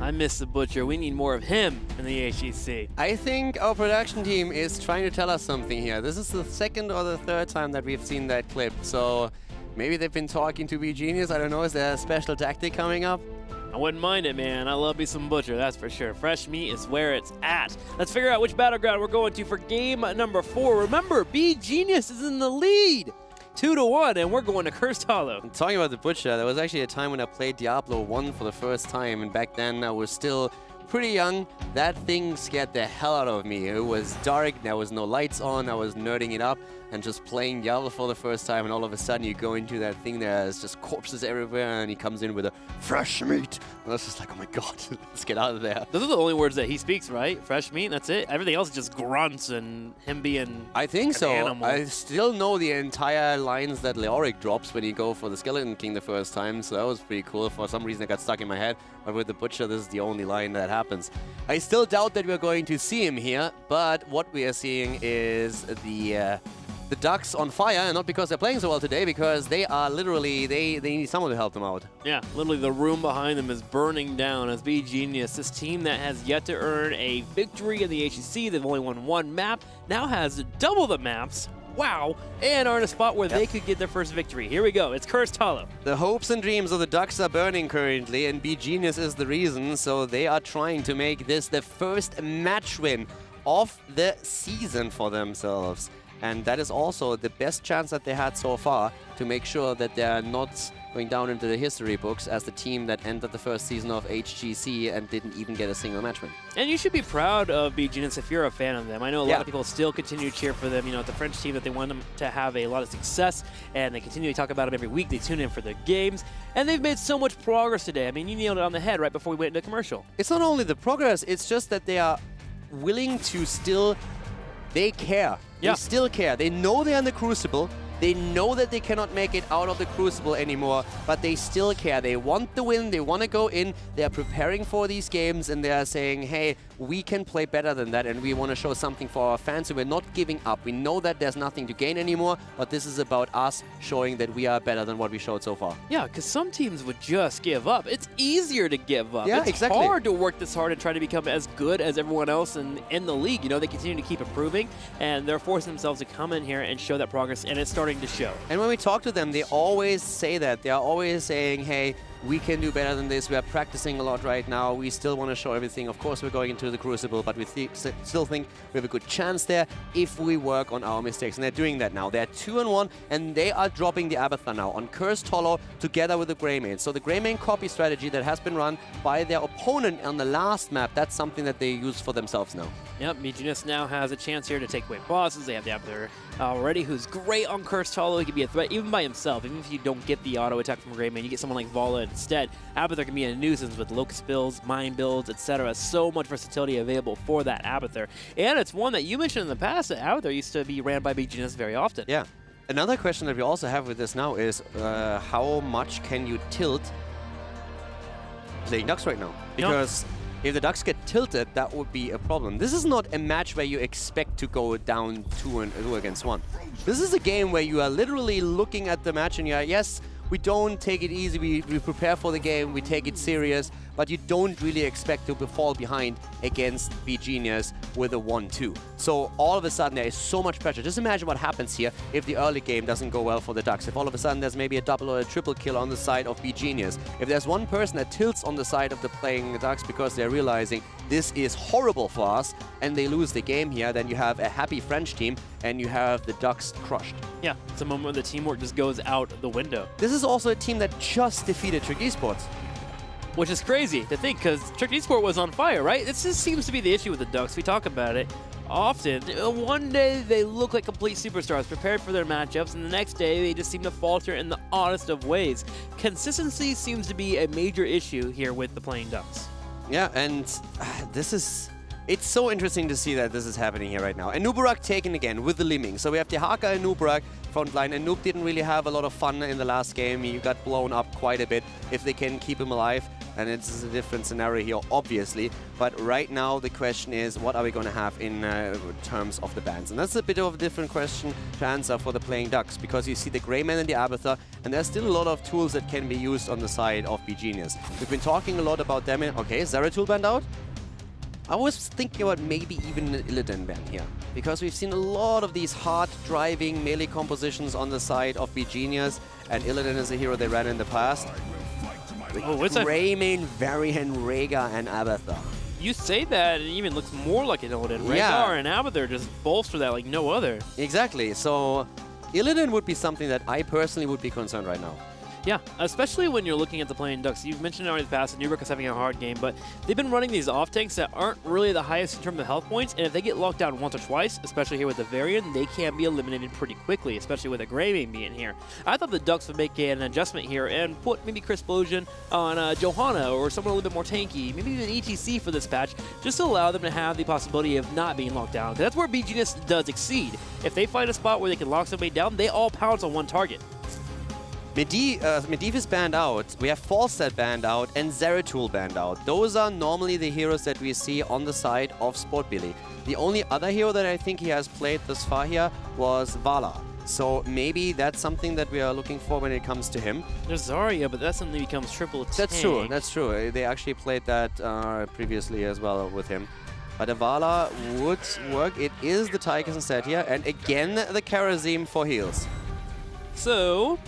I miss the Butcher. We need more of him in the HGC. I think our production team is trying to tell us something here. This is the second or the third time that we've seen that clip, so maybe they've been talking to beGenius. I don't know, is there a special tactic coming up? I wouldn't mind it, man. I love me some Butcher, that's for sure. Fresh meat is where it's at. Let's figure out which battleground we're going to for game number 4. Remember, beGenius is in the lead. 2-1, and we're going to Cursed Hollow. Talking about the Butcher, there was actually a time when I played Diablo 1 for the first time, and back then I was still pretty young. That thing scared the hell out of me. It was dark, there was no lights on, I was nerding it up and just playing Diablo for the first time, and all of a sudden you go into that thing, there's just corpses everywhere, and he comes in with a fresh meat. And I was just like, oh my god, let's get out of there. Those are the only words that he speaks, right? Fresh meat, that's it? Everything else is just grunts and him being I think so. animal. I still know the entire lines that Leoric drops when you go for the Skeleton King the first time, so that was pretty cool. For some reason it got stuck in my head, but with the Butcher, this is the only line that happens. I still doubt that we're going to see him here, but what we are seeing is the Ducks on fire, and not because they're playing so well today, because they are literally, they need someone to help them out. Yeah, literally the room behind them is burning down as beGenius, this team that has yet to earn a victory in the HGC. They've only won 1 map, now has double the maps. Wow, and are in a spot where they could get their first victory. Here we go, it's Cursed Hollow. The hopes and dreams of the Ducks are burning currently, and beGenius is the reason, so they are trying to make this the first match win of the season for themselves. And that is also the best chance that they had so far to make sure that they are not going down into the history books as the team that entered the first season of HGC and didn't even get a single match win. And you should be proud of beGenius if you're a fan of them. I know a lot of people still continue to cheer for them. You know, it's a French team that they want them to have a lot of success, and they continue to talk about them every week. They tune in for the games, and they've made so much progress today. I mean, you nailed it on the head right before we went into commercial. It's not only the progress, it's just that they are willing to still... They care. Yeah. They still care. They know they're in the Crucible. They know that they cannot make it out of the Crucible anymore, but they still care. They want the win. They want to go in. They are preparing for these games, and they are saying, hey, we can play better than that, and we want to show something for our fans, so we're not giving up. We know that there's nothing to gain anymore, but this is about us showing that we are better than what we showed so far. Yeah, because some teams would just give up. It's easier to give up. Yeah, it's exactly. hard to work this hard and try to become as good as everyone else in the league. You know, they continue to keep improving, and they're forcing themselves to come in here and show that progress, and it's starting to show. And when we talk to them, they always say that. They are always saying, hey, we can do better than this. We are practicing a lot right now. We still want to show everything. Of course, we're going into the Crucible, but we still think we have a good chance there if we work on our mistakes. And they're doing that now. They're 2-1, and they are dropping the Abathur now on Cursed Hollow together with the Greymane. So the Greymane copy strategy that has been run by their opponent on the last map, that's something that they use for themselves now. Yep, beGenius now has a chance here to take away bosses. They have the Abathur already, who's great on Cursed Hollow. He can be a threat even by himself. Even if you don't get the auto attack from Greymane, you get someone like Vala instead. Abathur can be a nuisance with Locust builds, Mine builds, etc. So much versatility available for that Abathur. And it's one that you mentioned in the past that Abathur used to be ran by beGenius very often. Yeah. Another question that we also have with this now is how much can you tilt playing Ducks right now? Because if the Ducks get tilted, that would be a problem. This is not a match where you expect to go down 2 against 1. This is a game where you are literally looking at the match and you are, yes, we don't take it easy, we prepare for the game, we take it serious, but you don't really expect to fall behind against beGenius with a 1-2. So all of a sudden there is so much pressure. Just imagine what happens here if the early game doesn't go well for the Ducks. If all of a sudden there's maybe a double or a triple kill on the side of beGenius. If there's one person that tilts on the side of the playing Ducks because they're realizing this is horrible for us and they lose the game here, then you have a happy French team and you have the Ducks crushed. Yeah, it's a moment where the teamwork just goes out the window. This is also a team that just defeated Trick Esports. Which is crazy to think, because Trick Esport was on fire, right? This just seems to be the issue with the Ducks. We talk about it often. One day they look like complete superstars, prepared for their matchups, and the next day they just seem to falter in the oddest of ways. Consistency seems to be a major issue here with the playing Ducks. Yeah, and this is... It's so interesting to see that this is happening here right now. And Nubarak taken again with the Liming. So we have Dehaka and Nubarak front line, and Noob didn't really have a lot of fun in the last game. He got blown up quite a bit if they can keep him alive. and it's a different scenario here, obviously. But right now, the question is, what are we going to have in terms of the bans? And that's a bit of a different question to answer for the playing Ducks, because you see the Greyman and the Abathur, and there's still a lot of tools that can be used on the side of beGenius. We've been talking a lot about them. Okay, Zeratul banned out. I was thinking about maybe even an Illidan ban here, because we've seen a lot of these hard-driving melee compositions on the side of beGenius, and Illidan is a hero they ran in the past. Greymane, Varian, Rhaegar, and Abathur. You say that, and it even looks more like an Illidan. Rhaegar and Abathur just bolster that like no other. Exactly. So Illidan would be something that I personally would be concerned right now. Yeah, especially when you're looking at the playing Ducks. You've mentioned it already in the past, and Newbrook is having a hard game, but they've been running these off-tanks that aren't really the highest in terms of health points, and if they get locked down once or twice, especially here with the Varian, they can be eliminated pretty quickly, especially with a Greymane being here. I thought the Ducks would make an adjustment here and put maybe Crisplosion on Johanna or someone a little bit more tanky, maybe even HGC for this patch, just to allow them to have the possibility of not being locked down. That's where beGenius does exceed. If they find a spot where they can lock somebody down, they all pounce on one target. Medivh is banned out, we have Falstad banned out, and Zeratul banned out. Those are normally the heroes that we see on the side of Sportbilly. The only other hero that I think he has played thus far here was Vala. So maybe that's something that we are looking for when it comes to him. There's Zarya, but that suddenly becomes triple tank. That's true, that's true. They actually played that previously as well with him. But a Vala would work. It is the Tychus set here, and again the Karazim for heals. So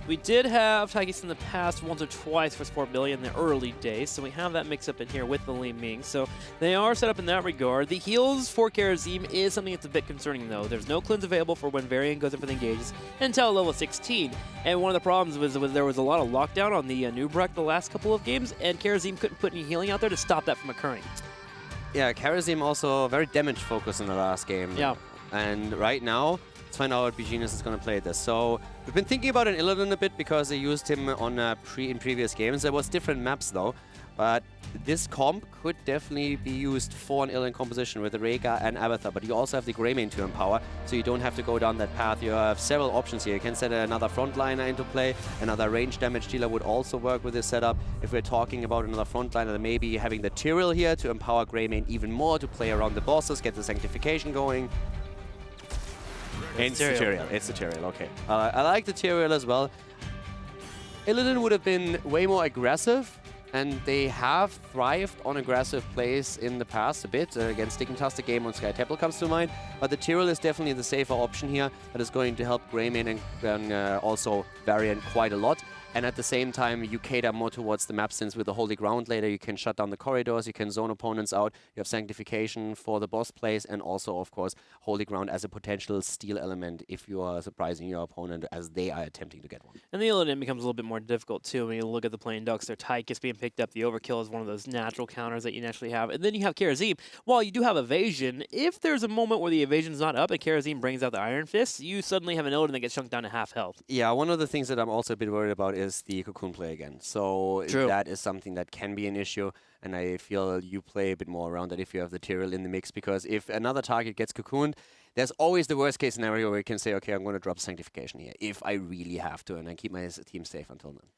we did have Tychus in the past once or twice for Sportbilly in the early days, so we have that mix up in here with the Li Ming. So they are set up in that regard. The heals for Karazim is something that's a bit concerning, though. There's no cleanse available for when Varian goes in for the engages until level 16. And one of the problems was there was a lot of lockdown on the Nubrak the last couple of games, and Karazim couldn't put any healing out there to stop that from occurring. Yeah, Karazim also very damage focused in the last game. Yeah. And right now, let's find out how beGenius is going to play this. So we've been thinking about an Illidan a bit because they used him on in previous games. There was different maps though, but this comp could definitely be used for an Illidan composition with the Rhaegar and Abathur. But you also have the Greymane to empower, so you don't have to go down that path. You have several options here. You can set another frontliner into play. Another range damage dealer would also work with this setup. If we're talking about another frontliner, then maybe having the Tyrael here to empower Greymane even more to play around the bosses, get the sanctification going. It's the Tyrael. It's the Tyrael, okay. I like the Tyrael as well. Illidan would have been way more aggressive, and they have thrived on aggressive plays in the past a bit. Again, Stick-and-Tastic game on Sky Temple comes to mind, but the Tyrael is definitely the safer option here that is going to help Greymane and also Varian quite a lot. And at the same time, you cater more towards the map, since with the Holy Ground later, you can shut down the corridors, you can zone opponents out, you have Sanctification for the boss plays, and also, of course, Holy Ground as a potential steal element if you are surprising your opponent as they are attempting to get one. And the Illidan becomes a little bit more difficult, too, when you look at the playing Ducks. Their Tychus being picked up, the Overkill is one of those natural counters that you naturally have. And then you have Karazim. While you do have Evasion, if there's a moment where the Evasion's not up and Karazim brings out the Iron Fist, you suddenly have an Illidan that gets shrunk down to half health. Yeah, one of the things that I'm also a bit worried about is the Cocoon play again. So that is something that can be an issue, and I feel you play a bit more around that if you have the Tyrael in the mix, because if another target gets cocooned, there's always the worst case scenario where you can say, okay, I'm going to drop Sanctification here if I really have to, and I keep my team safe until then.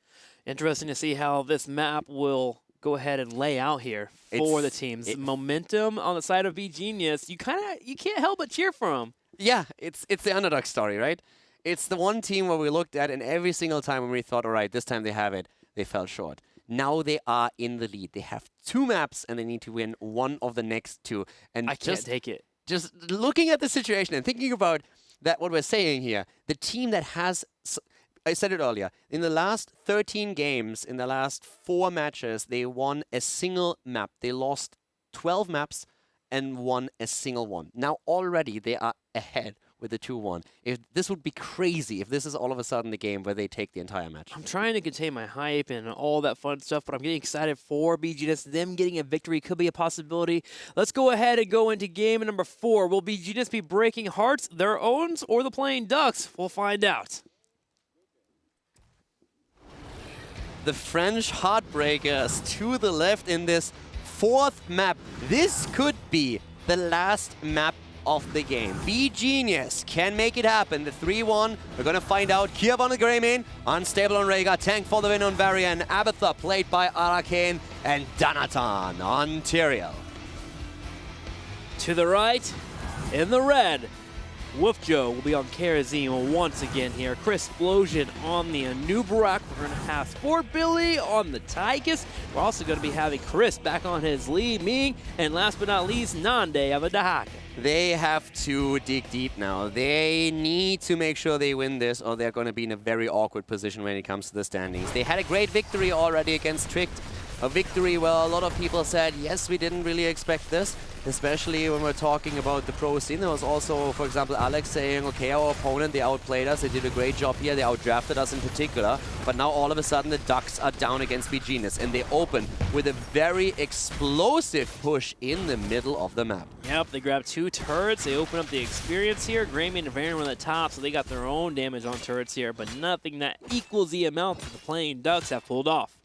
Interesting to see how this map will go ahead and lay out here for the teams. Momentum on the side of beGenius, you can't help but cheer for them. Yeah, it's the underdog story, right? It's the one team where we looked at, and every single time when we thought, all right, this time they have it, they fell short. Now they are in the lead. They have 2 maps, and they need to win one of the next 2. And I can't take it. Just looking at the situation and thinking about that, what we're saying here, the team that has, I said it earlier, in the last 13 games, in the last 4 matches, they won a single map. They lost 12 maps and won a single one. Now already they are ahead with the 2-1. If this would be crazy if this is all of a sudden the game where they take the entire match. I'm trying to contain my hype and all that fun stuff, but I'm getting excited for beGenius. Them getting a victory could be a possibility. Let's go ahead and go into game number 4. Will beGenius be breaking hearts, their own, or the playing Ducks? We'll find out. The French Heartbreakers to the left in this 4th map. This could be the last map of the game. beGenius can make it happen. The 3-1, we're going to find out. Kiev on the gray main, Unstable on Rhaegar, Tank for the win on Varian, Abathur played by Arcane, and Danatan on Tyrael. To the right, in the red, Wolfjo will be on Karazim once again here. Chris Explosion on the Anubarak. We're going to have Sport Billy on the Tychus. We're also going to be having Chris back on his lead, Ming, and last but not least, Nande of a Dahaka. They have to dig deep now. They need to make sure they win this, or they're going to be in a very awkward position when it comes to the standings. They had a great victory already against Tricked. A victory where a lot of people said, yes, we didn't really expect this, especially when we're talking about the pro scene. There was also, for example, Alex saying, okay, our opponent, they outplayed us, they did a great job here, they outdrafted us in particular, but now all of a sudden the Ducks are down against beGenius, and they open with a very explosive push in the middle of the map. Yep, they grab 2 turrets, they open up the experience here. Greymane and Varian were on the top, so they got their own damage on turrets here, but nothing that equals the amount that the playing Ducks have pulled off.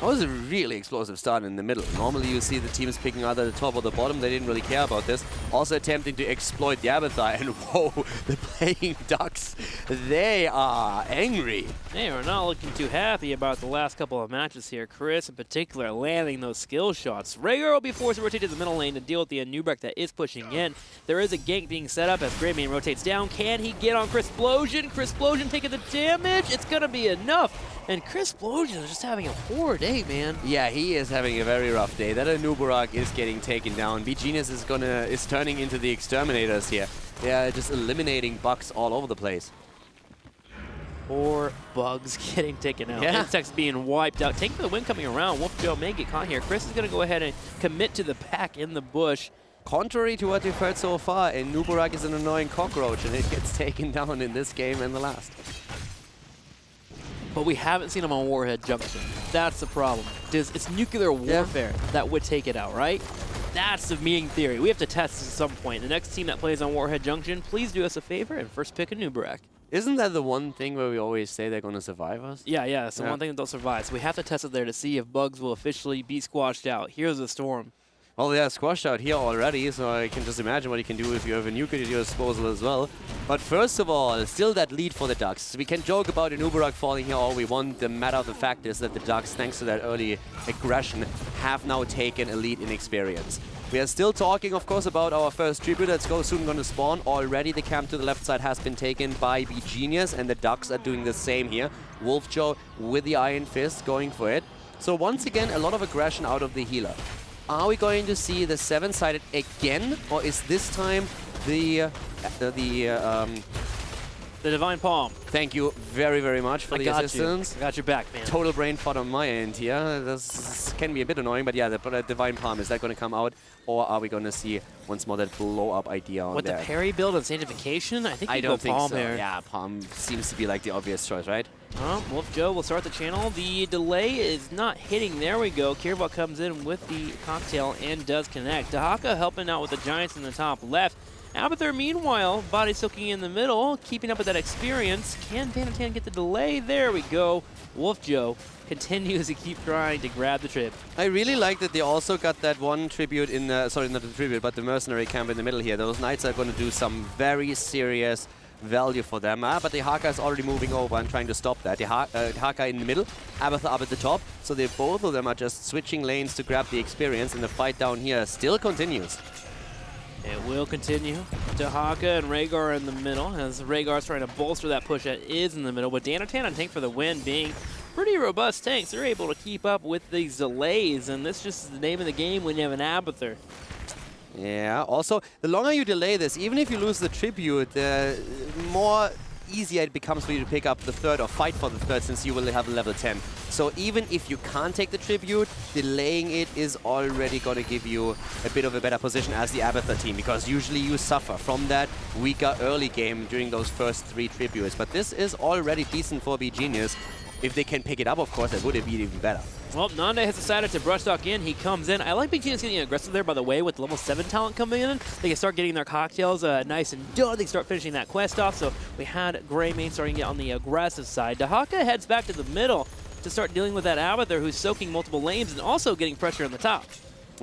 That was a really explosive start in the middle. Normally you see the teams picking either the top or the bottom. They didn't really care about this. Also attempting to exploit the Abathur, and whoa, the playing Ducks, they are angry. They are not looking too happy about the last couple of matches here. Chris, in particular, landing those skill shots. Rhaegar will be forced to rotate to the middle lane to deal with the Anubarak that is pushing in. There is a gank being set up as Greymane rotates down. Can he get on Chris Explosion? Chris Explosion taking the damage. It's going to be enough. And Chris Explosion is just having a poor day, man. Yeah, he is having a very rough day. That Anubarak is getting taken down. beGenius is turning into the exterminators here. They are just eliminating bugs all over the place. Poor bugs getting taken out. Yeah. Insects being wiped out. Tank for the win coming around. Wolfjo may get caught here. Chris is going to go ahead and commit to the pack in the bush. Contrary to what we've heard so far, Anubarak is an annoying cockroach, and it gets taken down in this game and the last. But we haven't seen him on Warhead Junction. That's the problem. It's nuclear warfare that would take it out, right? That's the Ming theory. We have to test this at some point. The next team that plays on Warhead Junction, please do us a favor and first pick Anubarak. Isn't that the one thing where we always say they're going to survive us? Yeah, it's the one thing that they'll survive. So we have to test it there to see if bugs will officially be squashed out. Here's the storm. Well, they are squashed out here already, so I can just imagine what you can do if you have a nuke at your disposal as well. But first of all, still that lead for the Ducks. We can joke about Anubarak falling here all we want. The matter of the fact is that the Ducks, thanks to that early aggression, have now taken a lead in experience. We are still talking, of course, about our first tribute that's soon going to spawn. Already the camp to the left side has been taken by beGenius, and the Ducks are doing the same here. Wolfjo with the Iron Fist going for it. So once again, a lot of aggression out of the healer. Are we going to see the 7-sided again, or is this time the Divine Palm. Thank you very, very much for the assistance. I got your back, man. Total brain fart on my end here. This can be a bit annoying, but yeah, the Divine Palm, is that going to come out, or are we going to see once more that blow-up idea on With there? the parry build and sanctification, I think I don't think Palm so. here. Yeah, Palm seems to be like the obvious choice, right? Wolfjo will start the channel. The delay is not hitting. There we go. Kirvok comes in with the cocktail and does connect. Dahaka helping out with the Giants in the top left. Abathur, meanwhile, body soaking in the middle, keeping up with that experience. Can Danatan get the delay? There we go. Wolfjo continues to keep trying to grab the trip. I really like that they also got that one tribute in, sorry, not the tribute, but the mercenary camp in the middle here. Those knights are going to do some very serious value for them. But the Haka is already moving over and trying to stop that. The Haka in the middle, Abathur up at the top. So they both of them are just switching lanes to grab the experience, and the fight down here still continues. It will continue. Dahaka and Rhaegar in the middle, as Rhaegar's trying to bolster that push that is in the middle. With Danatan and Tank for the win being pretty robust tanks, they're able to keep up with these delays, and this just is the name of the game when you have an Abathur. Yeah, also, the longer you delay this, even if you lose the tribute, the more easier it becomes for you to pick up the third or fight for the third, since you will have a level 10. So even if you can't take the tribute, delaying it is already going to give you a bit of a better position as the Abathur team, because usually you suffer from that weaker early game during those first 3 tributes. But this is already decent for beGenius. If they can pick it up, of course, that would be even better. Well, Nande has decided to brush talk in. He comes in. I like beGenius getting aggressive there, by the way, with level 7 talent coming in. They can start getting their cocktails nice and done. They can start finishing that quest off. So we had Greymane starting to get on the aggressive side. Dahaka heads back to the middle to start dealing with that Abathur who's soaking multiple lanes and also getting pressure on the top.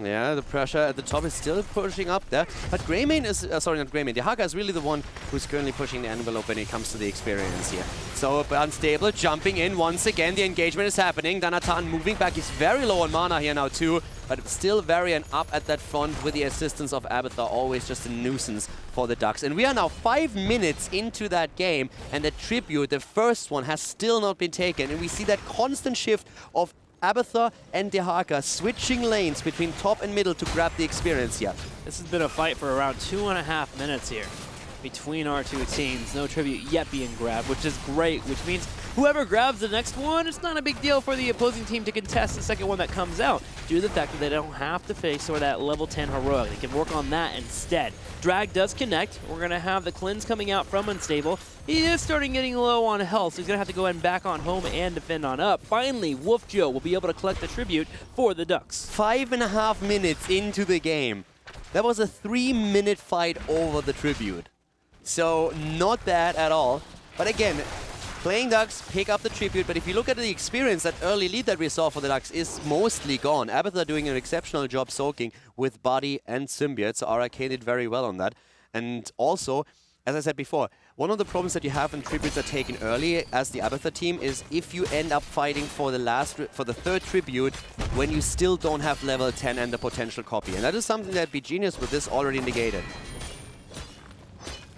Yeah, the pressure at the top is still pushing up there. But Greymane is, sorry, not Greymane, Dehaka is really the one who's currently pushing the envelope when it comes to the experience here. So Unstable jumping in once again. The engagement is happening. Danatan moving back. He's very low on mana here now too. But still Varian up at that front with the assistance of Abathur. Always just a nuisance for the Ducks. And we are now 5 minutes into that game. And the tribute, the first one, has still not been taken. And we see that constant shift of Abathur and Dehaka switching lanes between top and middle to grab the experience here. This has been a fight for around 2.5 minutes here between our two teams. No tribute yet being grabbed, which is great, which means whoever grabs the next one, it's not a big deal for the opposing team to contest the second one that comes out, due to the fact that they don't have to face sort of that level 10 heroic. They can work on that instead. Drag does connect. We're going to have the cleanse coming out from Unstable. He is starting getting low on health, so he's going to have to go ahead and back on home and defend on up. Finally, Wolf Joe will be able to collect the tribute for the Ducks. 5.5 minutes into the game. That was a 3-minute fight over the tribute. So not bad at all. But again, playing Ducks pick up the tribute, but if you look at the experience, that early lead that we saw for the Ducks is mostly gone. Abathur doing an exceptional job soaking with Body and Symbiote, so Arcane did very well on that. And also, as I said before, one of the problems that you have when tributes are taken early as the Abathur team is if you end up fighting for the third tribute when you still don't have level 10 and the potential copy. And that is something that beGenius with this already negated.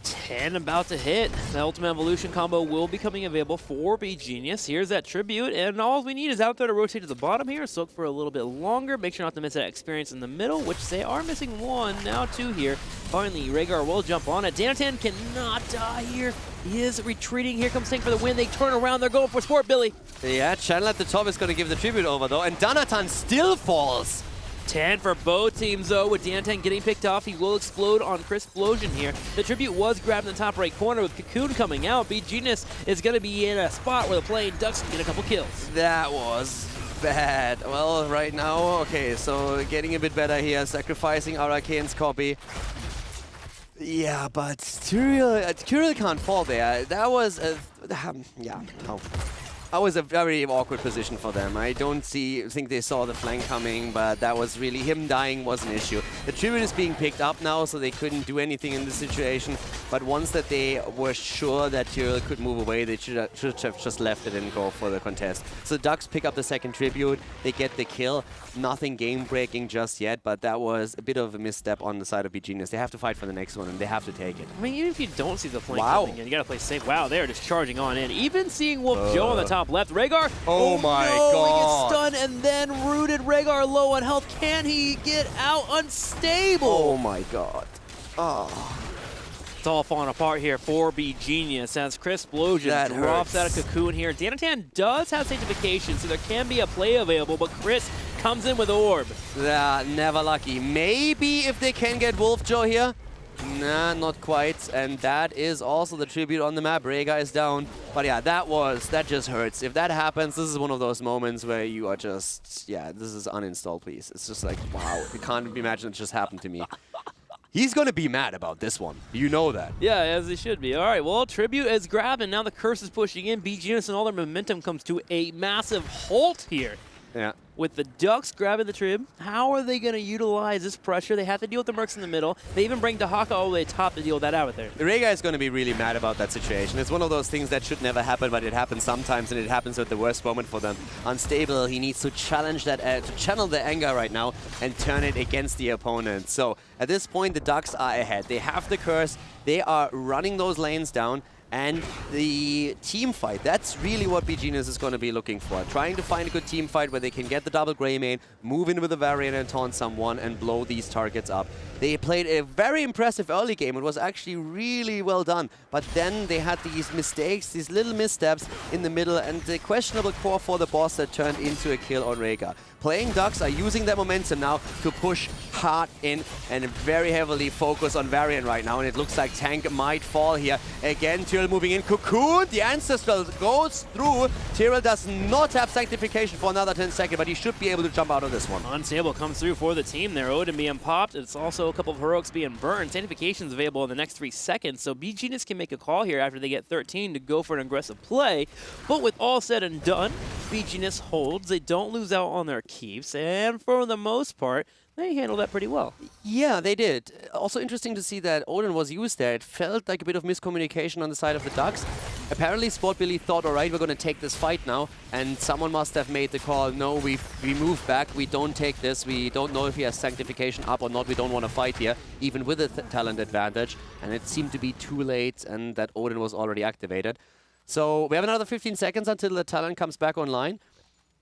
10 about to hit. The Ultimate Evolution combo will be coming available for beGenius. Here's that tribute, and all we need is out there to rotate to the bottom here, soak for a little bit longer. Make sure not to miss that experience in the middle, which they are missing one, now two here. Finally, Rhaegar will jump on it. Danatan cannot die here. He is retreating. Here comes Tank for the win. They turn around. They're going for Sport Billy. Yeah, Channel at the top is going to give the tribute over, though, and Danatan still falls. 10 for both teams, though, with Danatan getting picked off. He will explode on Chris Explosion here. The tribute was grabbed in the top right corner with Cocoon coming out. beGenius is going to be in a spot where the playing Ducks can get a couple kills. That was bad. Well, right now, okay, so getting a bit better here, sacrificing Arcane's copy. Yeah, but Tyrael can't fall there. That was yeah, no. That was a very awkward position for them. I don't think they saw the flank coming, but that was really, him dying was an issue. The tribute is being picked up now, so they couldn't do anything in this situation. But once that they were sure that Tyrael could move away, they should have just left it and go for the contest. So Ducks pick up the second tribute, they get the kill. Nothing game-breaking just yet, but that was a bit of a misstep on the side of beGenius. They have to fight for the next one, and they have to take it. I mean, even if you don't see the flank coming in, you gotta play safe. Wow, they're just charging on in. Even seeing Wolf Joe on the top left. Rhaegar, oh my no, god. He gets stunned and then rooted. Rhaegar low on health. Can he get out? Unstable. Oh my god. Oh. It's all falling apart here for beGenius as Chris Explosion drops out of Cocoon here. Danatan does have sanctification, so there can be a play available, but Chris comes in with Orb. Yeah, never lucky. Maybe if they can get Wolf Joe here. Nah, not quite. And that is also the tribute on the map. Rhaegar is down. But yeah, that just hurts. If that happens, this is one of those moments where you are just, yeah, this is uninstall, please. It's just like, wow, you can't imagine it just happened to me. He's going to be mad about this one. You know that. Yeah, as he should be. All right, well, tribute is grabbing. Now the curse is pushing in. beGenius and all their momentum comes to a massive halt here. Yeah. With the Ducks grabbing the trib, how are they going to utilize this pressure? They have to deal with the Mercs in the middle. They even bring Dehaka all the way top to deal with that out there. Rhaegar is going to be really mad about that situation. It's one of those things that should never happen, but it happens sometimes, and it happens at the worst moment for them. Unstable, he needs to challenge that, to channel the anger right now and turn it against the opponent. So at this point, the Ducks are ahead. They have the curse. They are running those lanes down. And the team fight, that's really what beGenius is going to be looking for. Trying to find a good team fight where they can get the double Greymane, move in with a Varian and taunt someone, and blow these targets up. They played a very impressive early game. It was actually really well done. But then they had these mistakes, these little missteps in the middle, and the questionable core for the boss that turned into a kill on Rhaegar. Playing Ducks are using that momentum now to push hard in and very heavily focus on Varian right now. And it looks like Tank might fall here. Again, Tyrael moving in. Cocoon, the Ancestral goes through. Tyrael does not have Sanctification for another 10 seconds, but he should be able to jump out of this one. Unstable comes through for the team there. Odin being popped. It's also a couple of heroics being burned. Sanctification is available in the next 3 seconds, so beGenius can make a call here after they get 13 to go for an aggressive play. But with all said and done, beGenius holds. They don't lose out on their keeps, and for the most part, they handled that pretty well. Yeah, they did. Also interesting to see that Odin was used there. It felt like a bit of miscommunication on the side of the Ducks. Apparently Sport Billy thought, all right, we're going to take this fight now, and someone must have made the call, no, we move back, we don't take this, we don't know if he has Sanctification up or not, we don't want to fight here, even with a talent advantage, and it seemed to be too late, and that Odin was already activated. So we have another 15 seconds until the talent comes back online.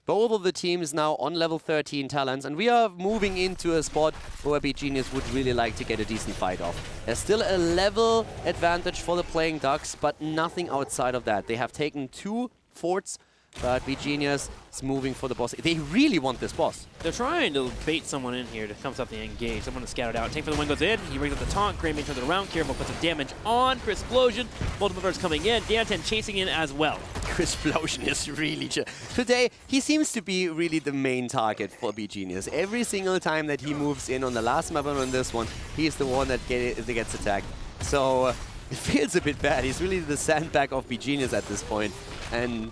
Both of the teams now on level 13 talents, and we are moving into a spot where beGenius would really like to get a decent fight off. There's still a level advantage for the playing Ducks, but nothing outside of that. They have taken 2 forts, but beGenius is moving for the boss. They really want this boss. They're trying to bait someone in here to come up the engage. Someone to scout it out. Tank for the win goes in. He brings up the taunt. Greymane turns it around. Careful, puts some damage on. Crisplosion. Multiple birds coming in. Dan10 chasing in as well. Crisplosion is really... Today, he seems to be really the main target for beGenius. Every single time that he moves in on the last map and on this one, he is the one that gets attacked. So it feels a bit bad. He's really the sandbag of beGenius at this point. And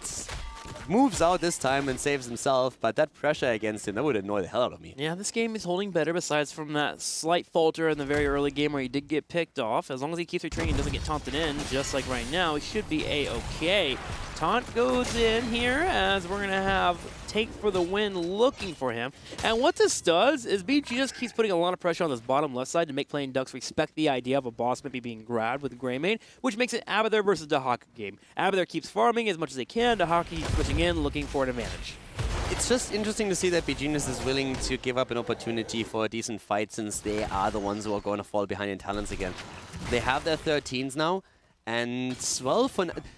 moves out this time and saves himself, but that pressure against him, that would annoy the hell out of me. Yeah, this game is holding better besides from that slight falter in the very early game where he did get picked off. As long as he keeps retreating and doesn't get taunted in, just like right now, he should be A-okay. Taunt goes in here as we're going to have Tank for the win looking for him. And what this does is beGenius keeps putting a lot of pressure on this bottom left side to make playing Ducks respect the idea of a boss maybe being grabbed with Greymane, which makes it Abathur versus Dahaka game. Abathur keeps farming as much as they can, Dahaka keeps pushing in, looking for an advantage. It's just interesting to see that beGenius is willing to give up an opportunity for a decent fight since they are the ones who are going to fall behind in talents again. They have their 13s now. And, well,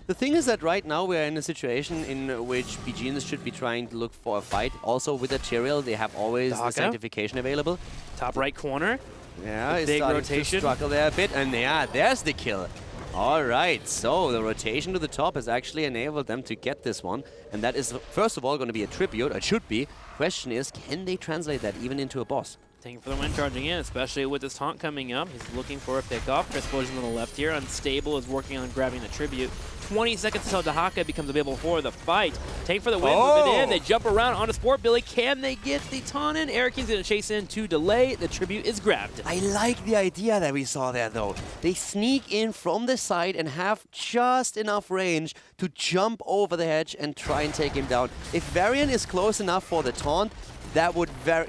the thing is that right now we're in a situation in which beGenius should be trying to look for a fight. Also, with the Tyrael, they have always the Sanctification available. Top right corner. Yeah, big rotation. To struggle there a bit. And, yeah, there's the kill. All right, so the rotation to the top has actually enabled them to get this one. And that is, first of all, going to be a tribute. It should be. Question is, can they translate that even into a boss? Tank for the win charging in, especially with this taunt coming up. He's looking for a pickoff. Crisplosion on the left here. Unstable is working on grabbing the tribute. 20 seconds until Dahaka becomes available for the fight. Tank for the win, move it in. They jump around onto Sport Billy. Can they get the taunt in? Eriking's going to chase in to delay. The tribute is grabbed. I like the idea that we saw there, though. They sneak in from the side and have just enough range to jump over the hedge and try and take him down. If Varian is close enough for the taunt, that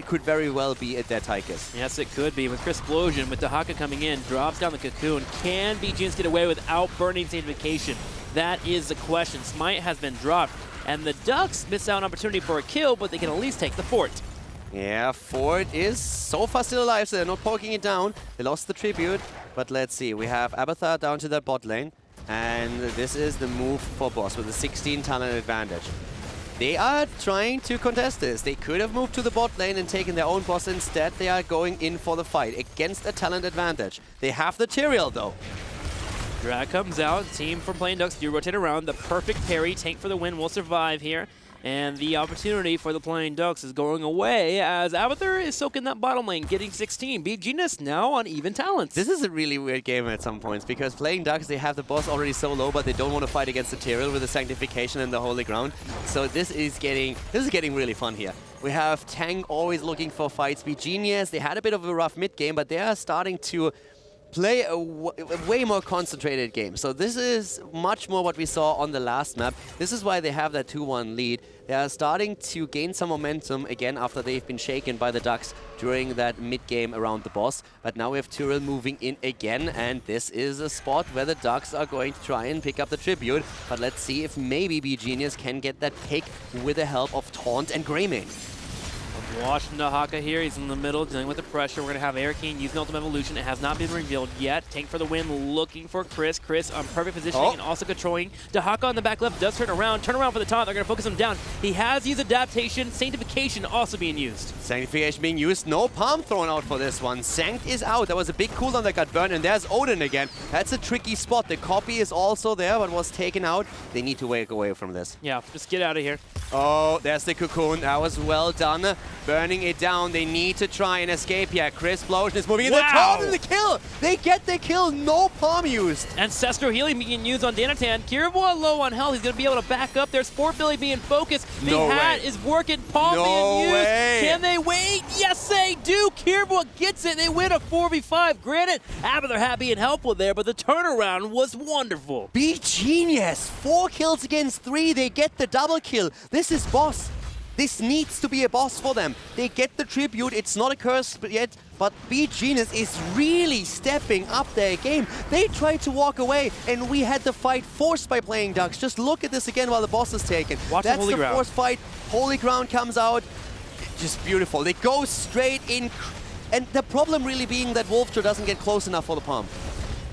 could very well be a dead Tychus. Yes, it could be. With Crisplosion, with Dahaka coming in, drops down the cocoon. Can beGenius get away without burning Sanctification? That is the question. Smite has been dropped, and the Ducks miss out on opportunity for a kill, but they can at least take the fort. Yeah, fort is so far still alive, so they're not poking it down. They lost the tribute, but let's see. We have Abathur down to their bot lane, and this is the move for boss with a 16 talent advantage. They are trying to contest this. They could have moved to the bot lane and taken their own boss instead. They are going in for the fight against a talent advantage. They have the Tyrael, though. Drag comes out. Team from playing Ducks do rotate around. The perfect parry. Tank for the win will survive here. And the opportunity for the playing Ducks is going away as Abathur is soaking that bottom lane, getting 16. beGenius now on even talents. This is a really weird game at some points because playing Ducks, they have the boss already so low, but they don't want to fight against the Tyrael with the Sanctification and the Holy Ground. So this is getting really fun here. We have Tank always looking for fights. beGenius, they had a bit of a rough mid game, but they are starting to play a way more concentrated game. So this is much more what we saw on the last map. This is why they have that 2-1 lead. They are starting to gain some momentum again after they've been shaken by the Ducks during that mid-game around the boss. But now we have Tyrael moving in again, and this is a spot where the Ducks are going to try and pick up the tribute. But let's see if maybe beGenius can get that pick with the help of Taunt and Greymane. Watching Dahaka here, he's in the middle, dealing with the pressure. We're going to have Eriking using Ultimate Evolution. It has not been revealed yet. Tank for the win, looking for Chris. Chris on perfect positioning and also controlling. Dahaka on the back left does turn around for the taunt. They're going to focus him down. He has used Adaptation. Sanctification also being used. Sanctification being used. No palm thrown out for this one. Sanct is out. That was a big cooldown that got burned, and there's Odin again. That's a tricky spot. The copy is also there, but was taken out. They need to wake away from this. Yeah, just get out of here. Oh, there's the cocoon. That was well done. burning it down. They need to try and escape here. Crisplosion is moving in. Wow. They're caught in the kill. They get the kill. No palm used. Ancestral healing being used on Danatan. Kiribua low on health. He's going to be able to back up there. Sport Billy being focused. The hat is working. Palm being used. Way. Can they wait? Yes, they do. Kiribua gets it. They win a 4v5. Granted, Abathur hat being helpful there, but the turnaround was wonderful. beGenius. 4 kills against 3. They get the double kill. This is boss. This needs to be a boss for them. They get the tribute. It's not a curse yet, but beGenius is really stepping up their game. They tried to walk away, and we had the fight forced by playing Ducks. Just look at this again while the boss is taken. Watch That's the the ground. forced fight. Holy Ground comes out. Just beautiful. They go straight in. And the problem really being that Wolfjaw doesn't get close enough for the palm.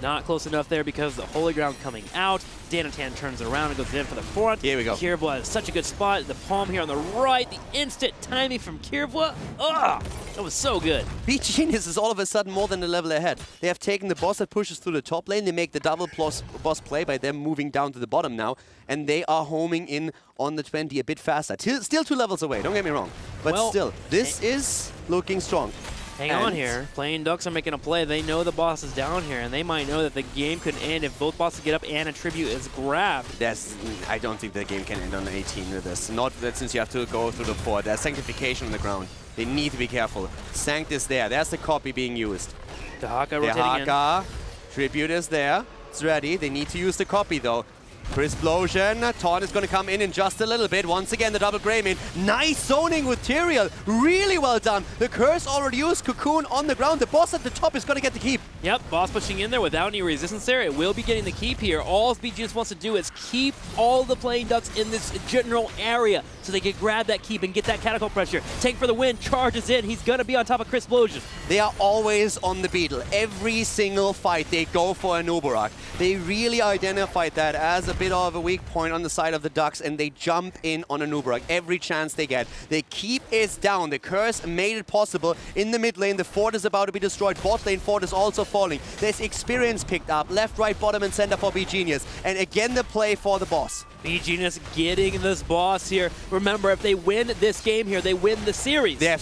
Not close enough there because the Holy Ground coming out. Danatan turns around and goes in for the front. Here we go. Kiribua is such a good spot. The palm here on the right. The instant timing from Kiribua. Ugh, that was so good. beGenius is all of a sudden more than a level ahead. They have taken the boss that pushes through the top lane. They make the double boss play by them moving down to the bottom now. And they are homing in on the 20 a bit faster. Still 2 levels away, don't get me wrong. But Well, still, this is looking strong. Hang on here. Playing Ducks are making a play. They know the boss is down here, and they might know that the game could end if both bosses get up and a tribute is grabbed. I don't think the game can end on 18 with this. Not that since you have to go through the fort. There's sanctification on the ground. They need to be careful. Sanct is there. There's the copy being used. Dehaka The rotating in. Haka. Tribute is there. It's ready. They need to use the copy though. Crisplosion. Taunt is going to come in just a little bit. Once again, the double Greymane. Nice zoning with Tyrael. Really well done. The curse already used. Cocoon on the ground. The boss at the top is going to get the keep. Yep, boss pushing in there without any resistance there. It will be getting the keep here. All beGenius wants to do is keep all the playing Ducks in this general area so they can grab that keep and get that catapult pressure. Tank for the win, charges in. He's going to be on top of Crisplosion. They are always on the beetle. Every single fight, they go for a Nubarak. They really identified that as a bit of a weak point on the side of the Ducks, and they jump in on a Nubarak every chance they get. They keep is down. The curse made it possible. In the mid lane, the fort is about to be destroyed. Bot lane fort is also falling. There's experience picked up. Left, right, bottom, and center for beGenius. And again, the play for the boss. beGenius getting this boss here. Remember, if they win this game here, they win the series. They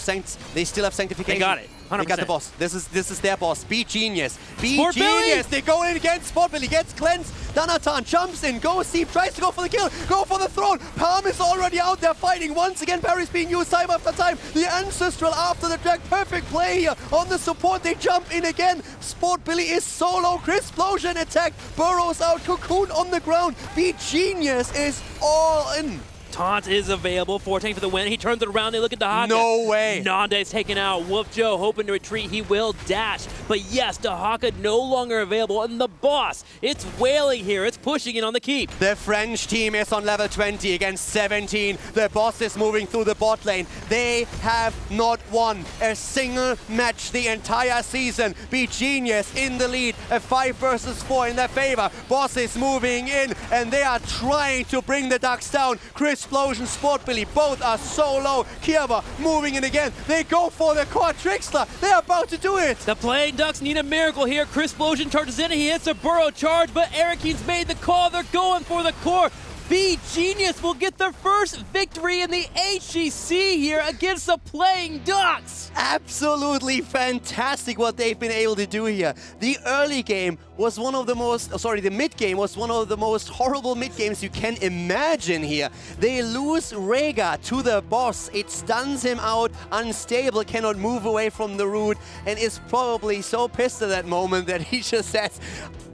still have sanctification. They got it. 100%. They got the boss. This is their boss. beGenius. Sport Billy! beGenius. They go in against Sport Billy. Gets cleansed. Danatan jumps in. Goes deep. Tries to go for the kill. Go for the throne. Palm is already out there fighting. Once again, parry's being used time after time. The Ancestral after the drag. Perfect play here on the support. They jump in again. Sport Billy is solo. Crisplosion attack. Burrows out. Cocoon on the ground. beGenius is all in. Taunt is available. Tank for the win. He turns it around. They look at Dehaka. No way. Nande's taken out. Wolfjaw hoping to retreat. He will dash. But yes, Dehaka no longer available. And the boss, it's wailing here. It's pushing in on the keep. The French team is on level 20 against 17. The boss is moving through the bot lane. They have not won a single match the entire season. beGenius in the lead. A 5 versus 4 in their favor. Boss is moving in, and they are trying to bring the Ducks down. Crisplosion, Sport Billy, both are so low. Kirba moving in again. They go for the core Trickster. They're about to do it. The playing Ducks need a miracle here. Crisplosion charges in. He hits a burrow charge, but Erikine's made the call. They're going for the core. beGenius will get their first victory in the HGC here against the playing Ducks. Absolutely fantastic what they've been able to do here. The early game was one of the most, the mid game was one of the most horrible mid games you can imagine here. They lose Rhaegar to the boss. It stuns him out, unstable, cannot move away from the root, and is probably so pissed at that moment that he just says,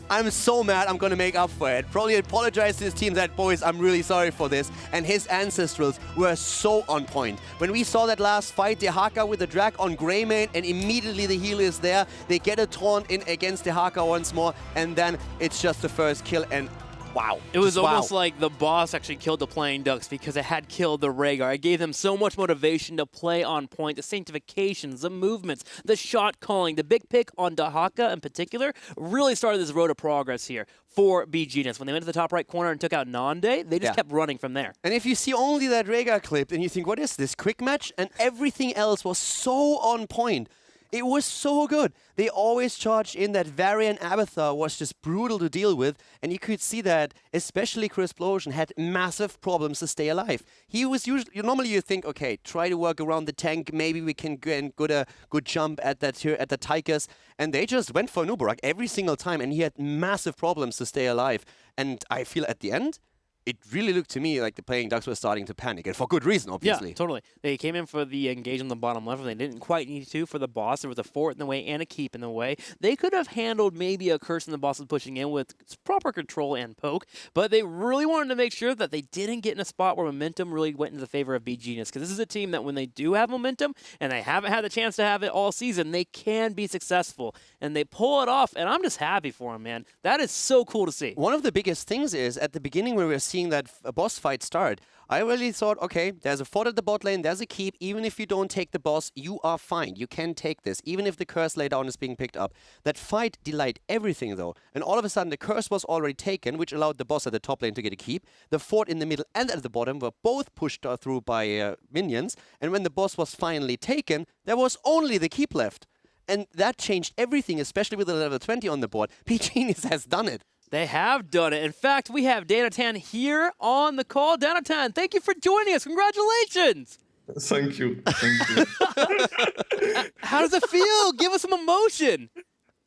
I'm so mad, I'm gonna make up for it. Probably apologize to his team that, boys, I'm really sorry for this. And his Ancestrals were so on point. When we saw that last fight, Dehaka with the drag on Greymane, and immediately the heal is there. They get a taunt in against Dehaka once more, and then it's just the first kill, and wow. It was almost like the boss actually killed the playing Ducks because it had killed the Rhaegar. It gave them so much motivation to play on point. The sanctifications, the movements, the shot calling, the big pick on Dehaka in particular really started this road of progress here for beGenius. When they went to the top right corner and took out Nande, they just kept running from there. And if you see only that Rhaegar clip and you think, what is this, quick match? And everything else was so on point. It was so good. They always charged in. That variant Abathar was just brutal to deal with, and you could see that especially Crisplosion had massive problems to stay alive. He was usually, normally you think, okay, try to work around the tank, maybe we can get a good jump at the Tigers, and they just went for Nubarak every single time, and he had massive problems to stay alive. And I feel at the end, it really looked to me like the playing Ducks were starting to panic, and for good reason, obviously. Yeah, totally. They came in for the engage on the bottom left, and they didn't quite need to for the boss. There was a fort in the way and a keep in the way. They could have handled maybe a curse and the boss was pushing in with proper control and poke, but they really wanted to make sure that they didn't get in a spot where momentum really went into the favor of beGenius, because this is a team that when they do have momentum, and they haven't had the chance to have it all season, they can be successful, and they pull it off, and I'm just happy for them, man. That is so cool to see. One of the biggest things is, at the beginning when we were seeing that boss fight start, I really thought, okay, there's a fort at the bot lane, there's a keep. Even if you don't take the boss, you are fine. You can take this, even if the curse laydown is being picked up. That fight delayed everything, though. And all of a sudden, the curse was already taken, which allowed the boss at the top lane to get a keep. The fort in the middle and at the bottom were both pushed through by minions. And when the boss was finally taken, there was only the keep left. And that changed everything, especially with the level 20 on the board. beGenius has done it. They have done it. In fact, we have Danatan here on the call. Danatan, thank you for joining us. Congratulations. Thank you. Thank you. How does it feel? Give us some emotion.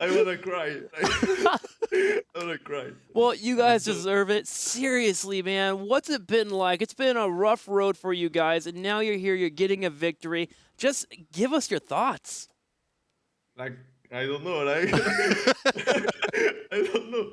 I want to cry. I want to cry. Well, you guys deserve it. Seriously, man. What's it been like? It's been a rough road for you guys, and now you're here. You're getting a victory. Just give us your thoughts. Like, I don't know. Like, I don't know.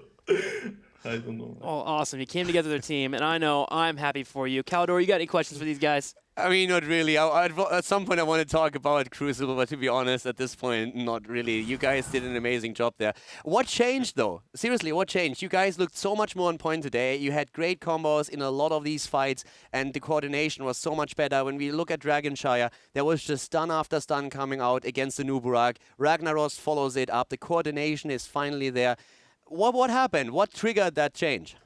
I don't know. Oh, awesome. You came together as a team, and I know I'm happy for you. Caldor, you got any questions for these guys? I mean, not really. At some point, I want to talk about Crucible, but to be honest, at this point, not really. You guys did an amazing job there. What changed, though? Seriously, what changed? You guys looked so much more on point today. You had great combos in a lot of these fights, and the coordination was so much better. When we look at Dragonshire, there was just stun after stun coming out against the Nubarak. Ragnaros follows it up. The coordination is finally there. What happened? What triggered that change?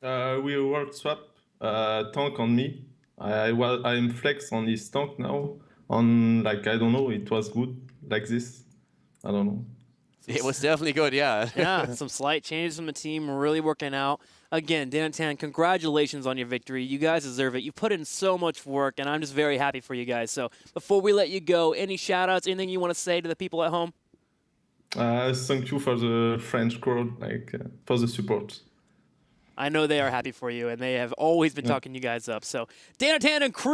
We worked swap tank on me. I'm flex on his tank now. On, like, I don't know, it was good like this. I don't know. It was definitely good, yeah. Yeah, some slight changes from the team, really working out. Again, Danatan, congratulations on your victory. You guys deserve it. You put in so much work, and I'm just very happy for you guys. So before we let you go, any shout-outs, anything you want to say to the people at home? Thank you for the French crowd, like, for the support. I know they are happy for you, and they have always been talking you guys up. So Danatan and crew.